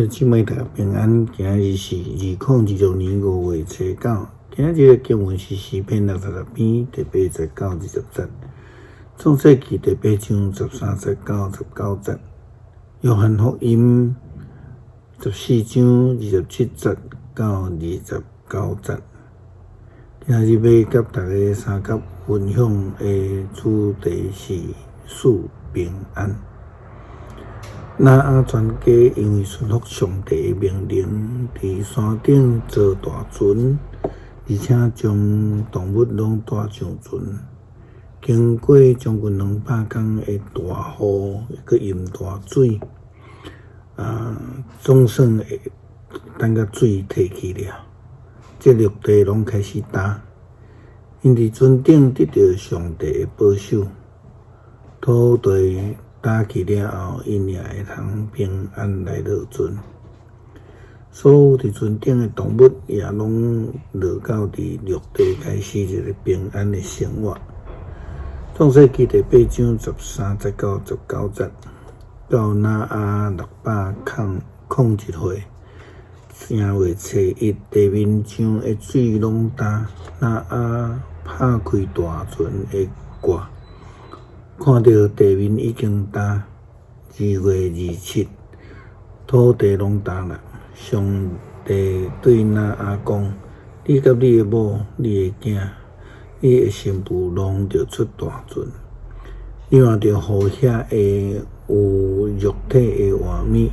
姊妹大家平安，今日是2026年5月9。今日的经文是诗篇66篇第89、20节。创世纪第8章13节到19节。约翰福音14章27节到29节。今日要甲大家三角分享的主题是赐平安。全家因为顺服上帝的命令，伫山顶造大船，而且将动物拢带上船。经过将近200天的大雨，佮淹大水，总算会等甲水退去了，这陆地拢开始干。因伫船顶得到上帝的保守，土地干去了后，因也会通平安来落船。所有伫船顶的动物也拢落到伫陆地，开始一个平安的生活。创世纪第8章13节到19节，到601岁，正月初1，地面上的水拢干，拍开大船的挂。看到地面已经干，2月27，土地拢干了。上帝对讲：你甲你的某、你的囝、你的新妇拢着出大船，你嘛着互遐个有肉体的活物，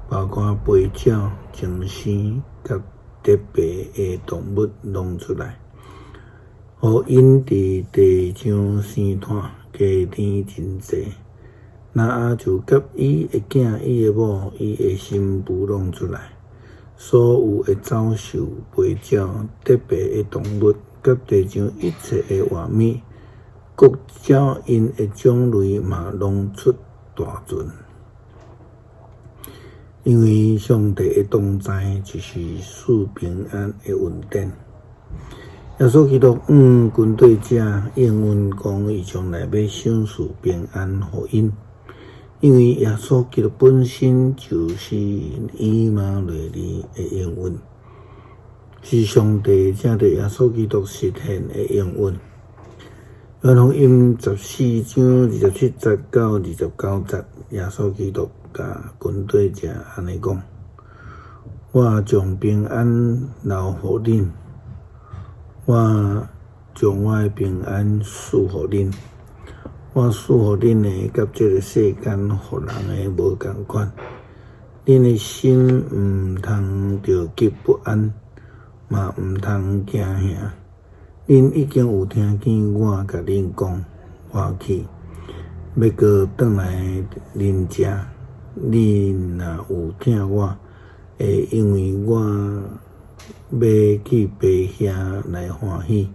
包括飞鸟、精星甲特别的动物拢出来，互因伫地上生摊。家庭真济，就甲伊的囝、伊的某、伊的新妇拢出来。所有的走兽、飞鸟、特别的动物，甲地上一切的活物，各照因的种类嘛拢出大船。因为上帝的同在就是赐平安的恩典。耶稣基督军队者应允讲，伊将来要赏赐平安互因，因为耶稣基督本身就是以马内利的应允，是上帝借着耶稣基督实现的应允。约翰福音14章27节到29节，耶稣基督甲军队者安尼讲：我将平安留互恁。我将我的平安赐予恁，我赐予恁的甲这个世间互人的无共款。恁的心通着急不安，嘛通惊吓。恁已经有听见我甲恁讲，我去要搁转来恁遮，恁若有听我，会因为我要去爸遐来欢喜，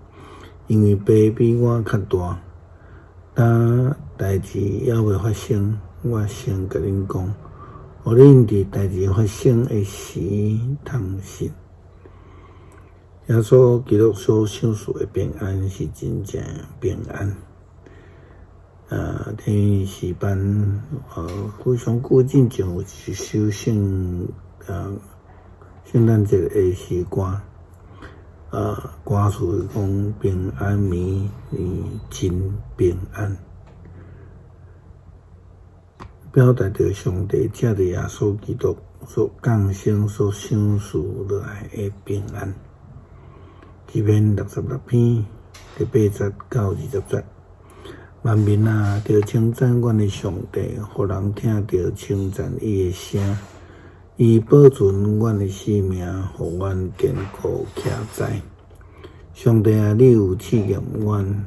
因为爸比我较大。当代志还未发生，我先甲恁讲，互恁伫代志发生的时通信。耶稣基督所赏赐的平安是真正平安。天诗班非常久之前有一首圣诞节的诗歌，歌词讲平安眠，真平安，表达着上帝借着耶稣基督所降生、所赏赐落来的平安。诗篇66篇第8节到20节，万民着称赞阮的上帝，互人听着称赞伊的声。伊保存阮的性命，互阮坚固徛在。上帝啊，你有试验阮，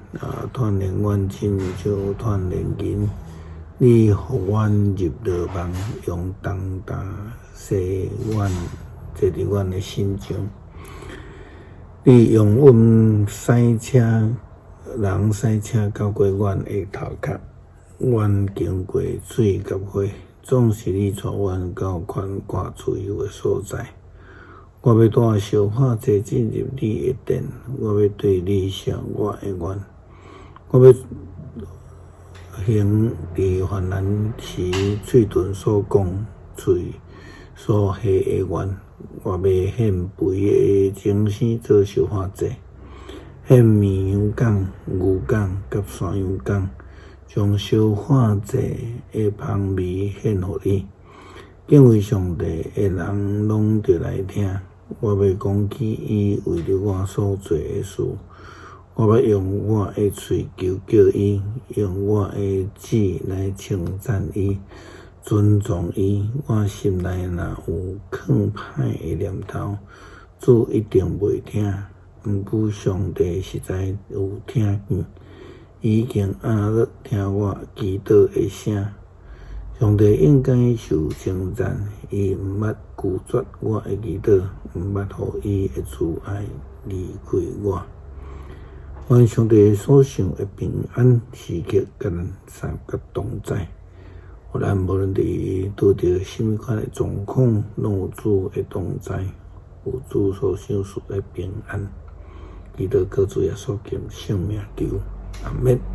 锻炼阮亲像锻炼银。你互阮入牢网，用重担坐伫阮的心上。你用阮赛车到过阮的头壳，阮经过水甲火。总是你带阮到宽广自由的所在。我要带烧火祭进入你的殿，我要对你写我的愿。我要行伫患难时嘴唇所讲所下的愿，我要献肥的精生做烧化祭，献绵羊犅、牛犅甲山羊犅，将烧化祭的香味献互你。敬畏上帝的人拢着来听，我要讲起伊为着我所做的事。我要用我的喙求叫伊，用我的指来称赞伊，尊重伊。我心内若有囥歹的念头，主一定袂听。毋过上帝实在有听见，伊已经暗落听我祈祷的声。上帝应该受称赞，伊毋捌拒绝我的祈祷，毋捌互伊的慈爱离开我。愿上帝所想的平安时刻，甲咱三角同在。互咱无论伫拄着什么款的状况，拢有主的同在，有主所想事的平安。祈祷靠主耶稣基督圣名求，阿们。